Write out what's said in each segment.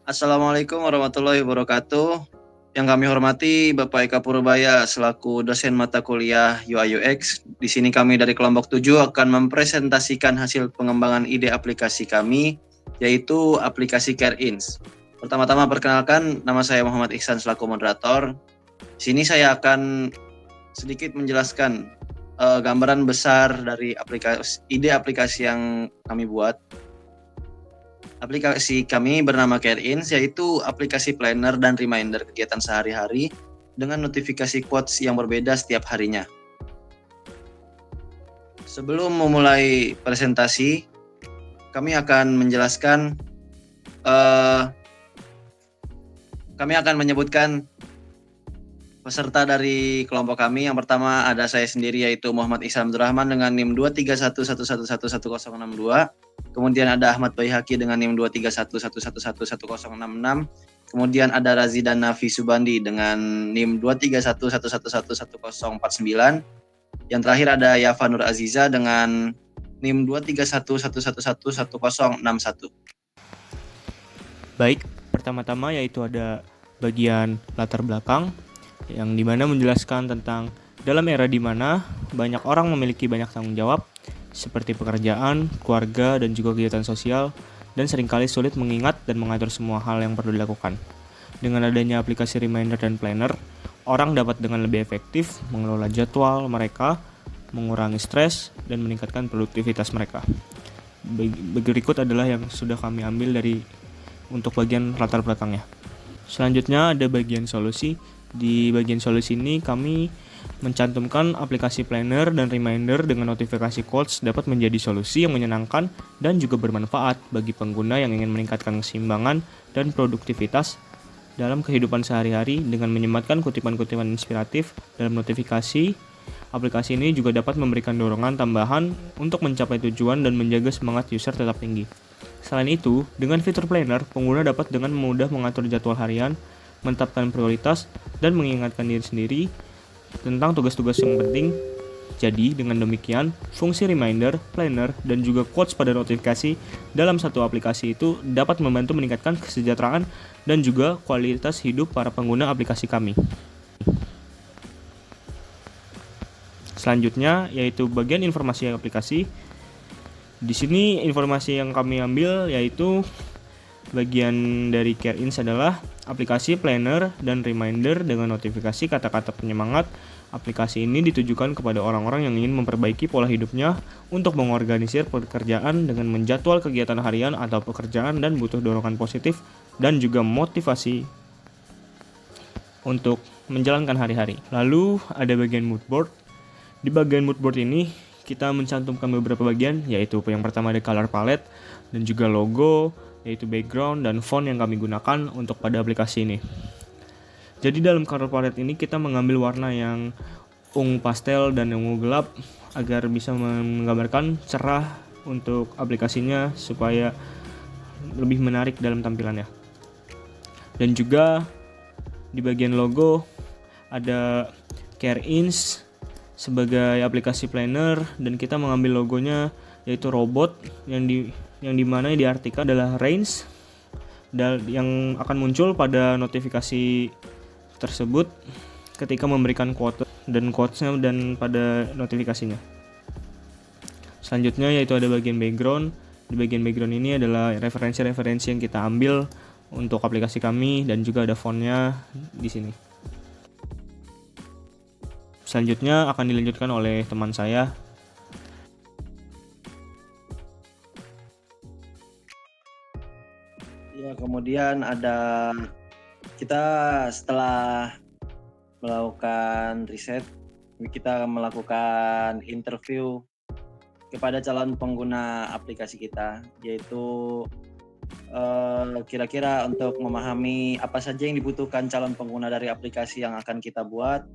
Assalamualaikum warahmatullahi wabarakatuh. Yang kami hormati Bapak Eka Purbaya selaku dosen mata kuliah UI UX. Di sini kami dari kelompok 7 akan mempresentasikan hasil pengembangan ide aplikasi kami, yaitu aplikasi CareIns. Pertama-tama perkenalkan, nama saya Muhammad Ihsan selaku moderator. Di sini saya akan sedikit menjelaskan gambaran besar dari ide aplikasi yang kami buat. Aplikasi kami bernama CareIns, yaitu aplikasi planner dan reminder kegiatan sehari-hari dengan notifikasi quotes yang berbeda setiap harinya. Sebelum memulai presentasi, kami akan menyebutkan peserta dari kelompok kami. Yang pertama ada saya sendiri, yaitu Muhammad Ihsan Abdurrahman dengan NIM 23111111062. Kemudian ada Ahmad Baihaqi dengan NIM 23111111066. Kemudian ada Razidan Nafi Subandi dengan NIM 23111111049. Yang terakhir ada Yafa Nur Aziza dengan NIM 23111111061. Baik, pertama-tama yaitu ada bagian latar belakang yang dimana menjelaskan tentang dalam era di mana banyak orang memiliki banyak tanggung jawab seperti pekerjaan, keluarga, dan juga kegiatan sosial, dan seringkali sulit mengingat dan mengatur semua hal yang perlu dilakukan. Dengan adanya aplikasi reminder dan planner, orang dapat dengan lebih efektif mengelola jadwal mereka, mengurangi stres, dan meningkatkan produktivitas mereka. Berikut adalah yang sudah kami ambil dari untuk bagian latar belakangnya. Selanjutnya ada bagian solusi. Di bagian solusi ini kami mencantumkan aplikasi planner dan reminder dengan notifikasi quotes dapat menjadi solusi yang menyenangkan dan juga bermanfaat bagi pengguna yang ingin meningkatkan keseimbangan dan produktivitas dalam kehidupan sehari-hari dengan menyematkan kutipan-kutipan inspiratif dalam notifikasi. Aplikasi ini juga dapat memberikan dorongan tambahan untuk mencapai tujuan dan menjaga semangat user tetap tinggi. Selain itu, dengan fitur planner, pengguna dapat dengan mudah mengatur jadwal harian, menetapkan prioritas, dan mengingatkan diri sendiri tentang tugas-tugas yang penting. Jadi, dengan demikian, fungsi reminder, planner, dan juga quotes pada notifikasi dalam satu aplikasi itu dapat membantu meningkatkan kesejahteraan dan juga kualitas hidup para pengguna aplikasi kami. Selanjutnya, yaitu bagian informasi aplikasi. Di sini informasi yang kami ambil yaitu bagian dari CareIns adalah aplikasi planner dan reminder dengan notifikasi kata-kata penyemangat. Aplikasi ini ditujukan kepada orang-orang yang ingin memperbaiki pola hidupnya untuk mengorganisir pekerjaan dengan menjadwal kegiatan harian atau pekerjaan dan butuh dorongan positif dan juga motivasi untuk menjalankan hari-hari. Lalu ada bagian moodboard. Di bagian moodboard ini kita mencantumkan beberapa bagian, yaitu yang pertama ada color palette dan juga logo, yaitu background dan font yang kami gunakan untuk pada aplikasi ini. Jadi dalam color palette ini kita mengambil warna yang ungu pastel dan ungu gelap agar bisa menggambarkan cerah untuk aplikasinya supaya lebih menarik dalam tampilannya. Dan juga di bagian logo ada CareIns sebagai aplikasi planner dan kita mengambil logonya yaitu robot yang dimana diartikan adalah range yang akan muncul pada notifikasi tersebut ketika memberikan quote dan quotesnya dan pada notifikasinya. Selanjutnya yaitu ada bagian background. Di bagian background ini adalah referensi-referensi yang kita ambil untuk aplikasi kami dan juga ada fontnya di sini. Selanjutnya akan dilanjutkan oleh teman saya. Ya, kemudian ada kita setelah melakukan riset, kita melakukan interview kepada calon pengguna aplikasi kita, yaitu kira-kira untuk memahami apa saja yang dibutuhkan calon pengguna dari aplikasi yang akan kita buat,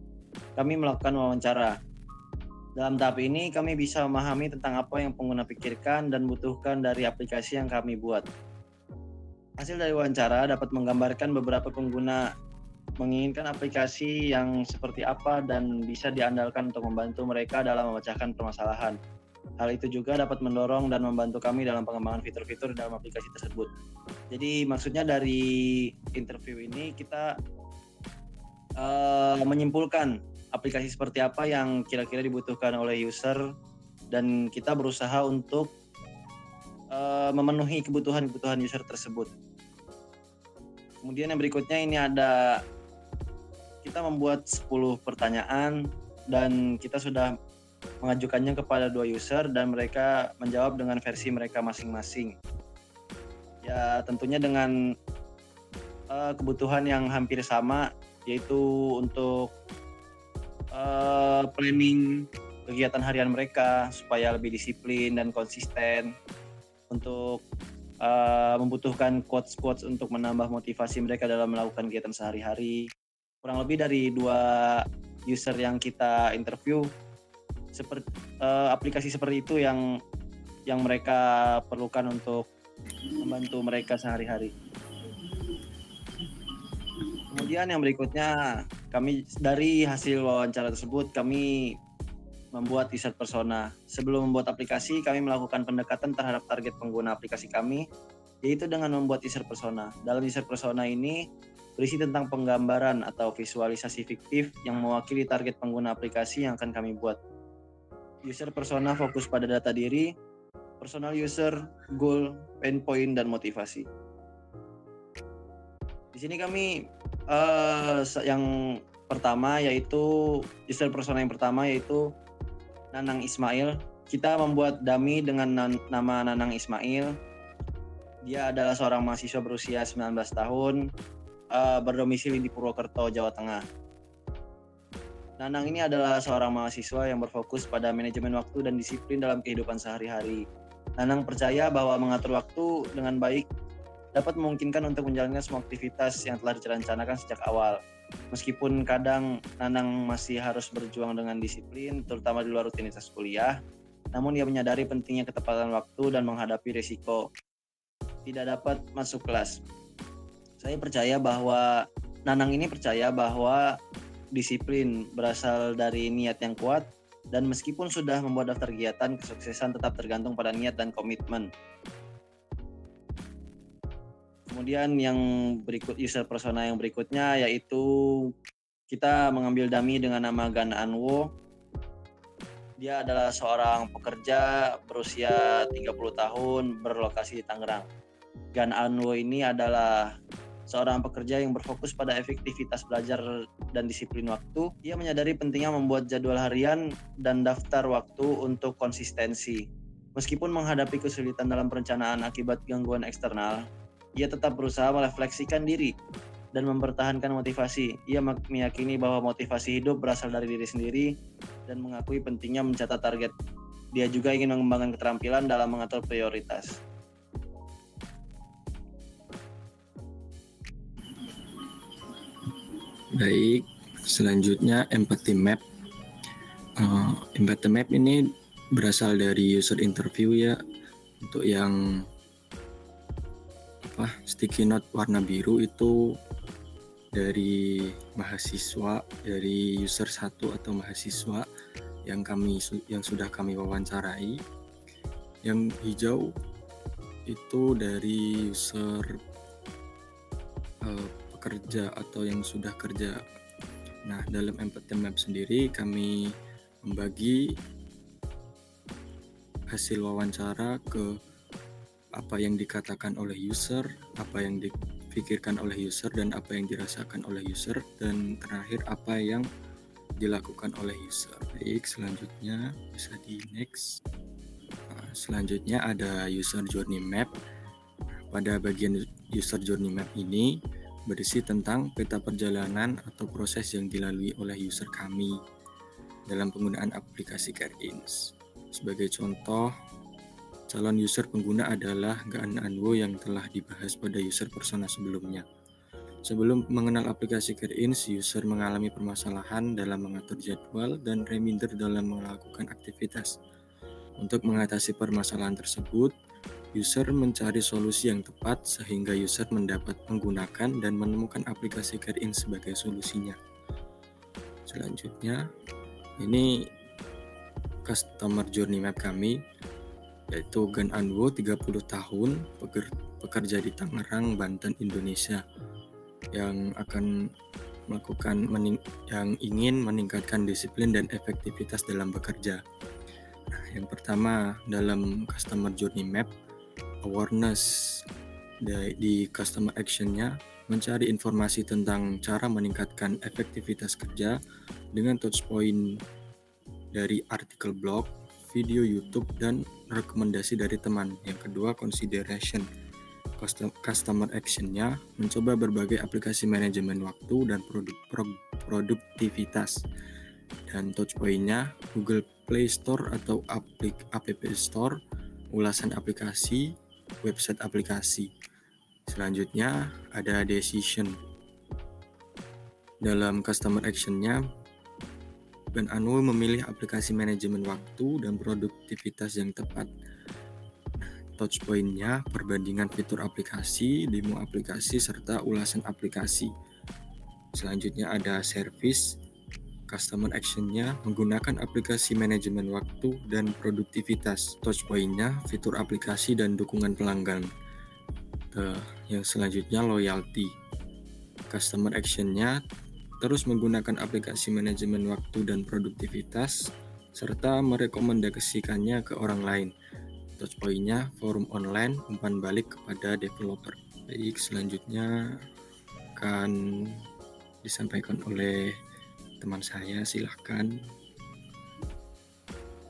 kami melakukan wawancara. Dalam tahap ini kami bisa memahami tentang apa yang pengguna pikirkan dan butuhkan dari aplikasi yang kami buat. Hasil dari wawancara dapat menggambarkan beberapa pengguna menginginkan aplikasi yang seperti apa dan bisa diandalkan untuk membantu mereka dalam memecahkan permasalahan. Hal itu juga dapat mendorong dan membantu kami dalam pengembangan fitur-fitur dalam aplikasi tersebut. Jadi maksudnya dari interview ini kita menyimpulkan aplikasi seperti apa yang kira-kira dibutuhkan oleh user dan kita berusaha untuk memenuhi kebutuhan-kebutuhan user tersebut. Kemudian yang berikutnya ini ada kita membuat 10 pertanyaan dan kita sudah mengajukannya kepada 2 user dan mereka menjawab dengan versi mereka masing-masing. Ya tentunya dengan kebutuhan yang hampir sama, yaitu untuk planning kegiatan harian mereka supaya lebih disiplin dan konsisten, untuk membutuhkan quotes-quotes untuk menambah motivasi mereka dalam melakukan kegiatan sehari-hari. Kurang lebih dari 2 user yang kita interview, aplikasi seperti itu yang mereka perlukan untuk membantu mereka sehari-hari. Kemudian yang berikutnya, kami dari hasil wawancara tersebut kami membuat user persona. Sebelum membuat aplikasi, kami melakukan pendekatan terhadap target pengguna aplikasi kami, yaitu dengan membuat user persona. Dalam user persona ini berisi tentang penggambaran atau visualisasi fiktif yang mewakili target pengguna aplikasi yang akan kami buat. User persona fokus pada data diri, personal user, goal, pain point, dan motivasi. Di sini kami yang pertama yaitu user persona yang pertama yaitu Nanang Ismail. Kita membuat dummy dengan nama Nanang Ismail. Dia adalah seorang mahasiswa berusia 19 tahun, berdomisili di Purwokerto, Jawa Tengah. Nanang ini adalah seorang mahasiswa yang berfokus pada manajemen waktu dan disiplin dalam kehidupan sehari-hari. Nanang percaya bahwa mengatur waktu dengan baik dapat memungkinkan untuk menjalankan semua aktivitas yang telah direncanakan sejak awal. Meskipun kadang Nanang masih harus berjuang dengan disiplin, terutama di luar rutinitas kuliah, namun ia menyadari pentingnya ketepatan waktu dan menghadapi risiko tidak dapat masuk kelas. Saya percaya bahwa Nanang ini percaya bahwa disiplin berasal dari niat yang kuat, dan meskipun sudah membuat daftar kegiatan, kesuksesan tetap tergantung pada niat dan komitmen. Kemudian yang berikut user persona yang berikutnya yaitu kita mengambil dummy dengan nama Gan Anwo. Dia adalah seorang pekerja berusia 30 tahun berlokasi di Tangerang. Gan Anwo ini adalah seorang pekerja yang berfokus pada efektivitas belajar dan disiplin waktu. Ia menyadari pentingnya membuat jadwal harian dan daftar waktu untuk konsistensi. Meskipun menghadapi kesulitan dalam perencanaan akibat gangguan eksternal, ia tetap berusaha merefleksikan diri dan mempertahankan motivasi. Ia meyakini bahwa motivasi hidup berasal dari diri sendiri dan mengakui pentingnya mencatat target. Dia juga ingin mengembangkan keterampilan dalam mengatur prioritas. Baik, selanjutnya empathy map. Empathy map ini berasal dari user interview ya. Untuk yang sticky note warna biru itu dari mahasiswa, dari user 1 atau mahasiswa yang sudah kami wawancarai. Yang hijau itu dari user pekerja atau yang sudah kerja. Nah, dalam empathy map sendiri kami membagi hasil wawancara ke apa yang dikatakan oleh user, apa yang dipikirkan oleh user, dan apa yang dirasakan oleh user, dan terakhir apa yang dilakukan oleh user. Baik, selanjutnya bisa di next. Selanjutnya ada user journey map. Pada bagian user journey map ini berisi tentang peta perjalanan atau proses yang dilalui oleh user kami dalam penggunaan aplikasi CareIns. Sebagai contoh, calon user pengguna adalah Gaan Anwo yang telah dibahas pada user persona sebelumnya. Sebelum mengenal aplikasi CareIns, user mengalami permasalahan dalam mengatur jadwal dan reminder dalam melakukan aktivitas. Untuk mengatasi permasalahan tersebut, user mencari solusi yang tepat sehingga user mendapat menggunakan dan menemukan aplikasi CareIns sebagai solusinya. Selanjutnya, ini customer journey map kami, yaitu Gan Anwo, 30 tahun, pekerja di Tangerang, Banten, Indonesia, yang akan yang ingin meningkatkan disiplin dan efektivitas dalam bekerja. Nah, yang pertama, dalam customer journey map, awareness di customer action-nya, mencari informasi tentang cara meningkatkan efektivitas kerja dengan touchpoint dari artikel blog, video YouTube, dan rekomendasi dari teman. Yang kedua, consideration. Customer action-nya mencoba berbagai aplikasi manajemen waktu dan produktivitas. Dan touchpoint-nya Google Play Store atau App Store, ulasan aplikasi, website aplikasi. Selanjutnya ada decision. Dalam customer action-nya, Gan Anwo memilih aplikasi manajemen waktu dan produktivitas yang tepat. Touchpoint-nya perbandingan fitur aplikasi, demo aplikasi, serta ulasan aplikasi. Selanjutnya ada service. Customer action-nya menggunakan aplikasi manajemen waktu dan produktivitas. Touchpoint-nya fitur aplikasi dan dukungan pelanggan. Yang selanjutnya loyalty. Customer action-nya terus menggunakan aplikasi manajemen waktu dan produktivitas serta merekomendasikannya ke orang lain. Touchpoint-nya forum online, umpan balik kepada developer. Baik, selanjutnya akan disampaikan oleh teman saya, silahkan.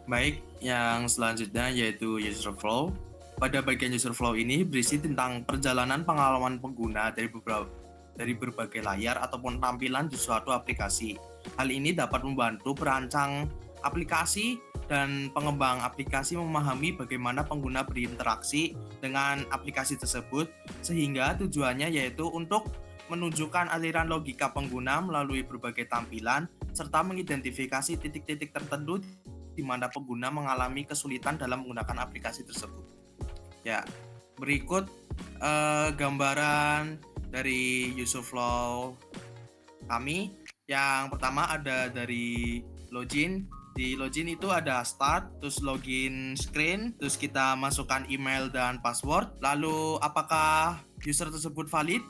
Baik, yang selanjutnya yaitu user flow. Pada bagian user flow ini berisi tentang perjalanan pengalaman pengguna dari berbagai layar ataupun tampilan di suatu aplikasi. Hal ini dapat membantu perancang aplikasi dan pengembang aplikasi memahami bagaimana pengguna berinteraksi dengan aplikasi tersebut, sehingga tujuannya yaitu untuk menunjukkan aliran logika pengguna melalui berbagai tampilan, serta mengidentifikasi titik-titik tertentu di mana pengguna mengalami kesulitan dalam menggunakan aplikasi tersebut. Ya, berikut gambaran dari user flow kami. Yang pertama ada dari login. Di login itu ada start, terus login screen, terus kita masukkan email dan password. Lalu apakah user tersebut valid?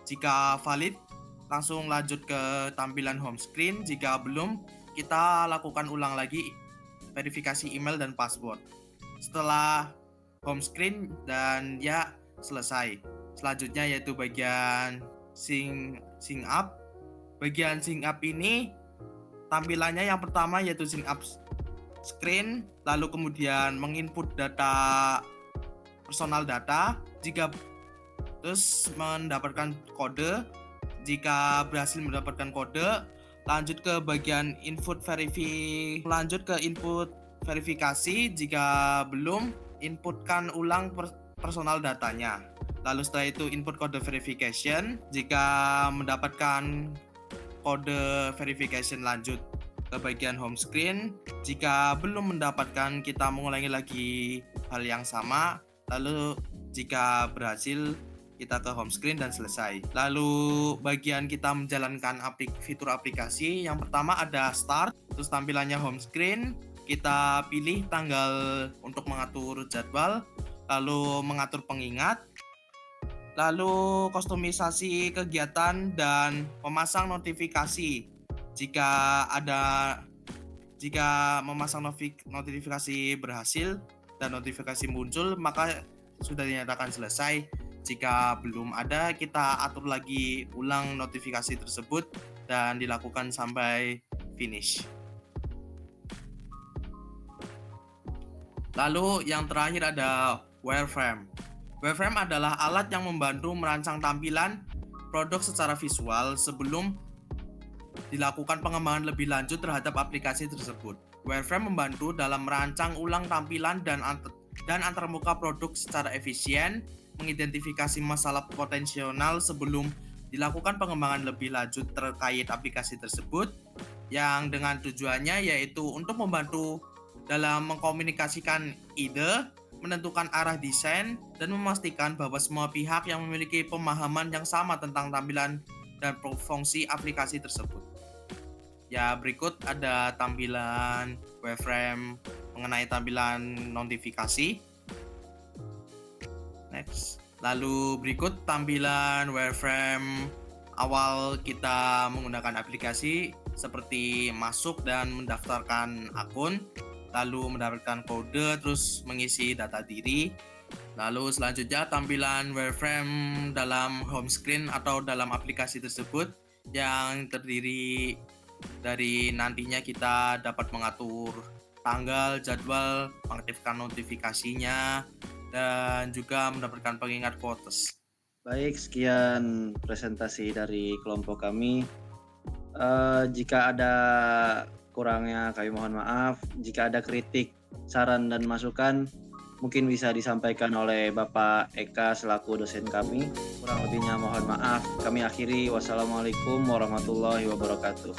Jika valid, langsung lanjut ke tampilan home screen. Jika belum, kita lakukan ulang lagi verifikasi email dan password. Setelah home screen dan ya selesai. Selanjutnya yaitu bagian sync up. Bagian sync up ini tampilannya yang pertama yaitu sync up screen, lalu kemudian menginput data personal data, jika terus mendapatkan kode. Jika berhasil mendapatkan kode, lanjut ke bagian input verifikasi. Jika belum, inputkan ulang personal datanya. Lalu setelah itu input kode verification. Jika mendapatkan kode verification, lanjut ke bagian home screen. Jika belum mendapatkan, kita mengulangi lagi hal yang sama. Lalu jika berhasil, kita ke home screen dan selesai. Lalu bagian kita menjalankan fitur aplikasi, yang pertama ada start, terus tampilannya home screen. Kita pilih tanggal untuk mengatur jadwal, lalu mengatur pengingat, lalu kustomisasi kegiatan dan memasang notifikasi. Jika memasang notifikasi berhasil dan notifikasi muncul, maka sudah dinyatakan selesai. Jika belum ada, kita atur lagi ulang notifikasi tersebut dan dilakukan sampai finish. Lalu yang terakhir ada wireframe. Wireframe adalah alat yang membantu merancang tampilan produk secara visual sebelum dilakukan pengembangan lebih lanjut terhadap aplikasi tersebut. Wireframe membantu dalam merancang ulang tampilan dan antarmuka produk secara efisien, mengidentifikasi masalah potensial sebelum dilakukan pengembangan lebih lanjut terkait aplikasi tersebut, yang dengan tujuannya yaitu untuk membantu dalam mengkomunikasikan ide, menentukan arah desain, dan memastikan bahwa semua pihak yang memiliki pemahaman yang sama tentang tampilan dan fungsi aplikasi tersebut. Ya, berikut ada tampilan wireframe mengenai tampilan notifikasi. Next. Lalu berikut tampilan wireframe awal kita menggunakan aplikasi, seperti masuk dan mendaftarkan akun, lalu mendapatkan kode, terus mengisi data diri. Lalu selanjutnya tampilan wireframe dalam home screen atau dalam aplikasi tersebut yang terdiri dari nantinya kita dapat mengatur tanggal, jadwal, mengaktifkan notifikasinya, dan juga mendapatkan pengingat quotes. Baik, sekian presentasi dari kelompok kami. Jika ada kurangnya kami mohon maaf. Jika ada kritik, saran, dan masukan, mungkin bisa disampaikan oleh Bapak Eka selaku dosen kami. Kurang lebihnya mohon maaf. Kami akhiri. Wassalamualaikum warahmatullahi wabarakatuh.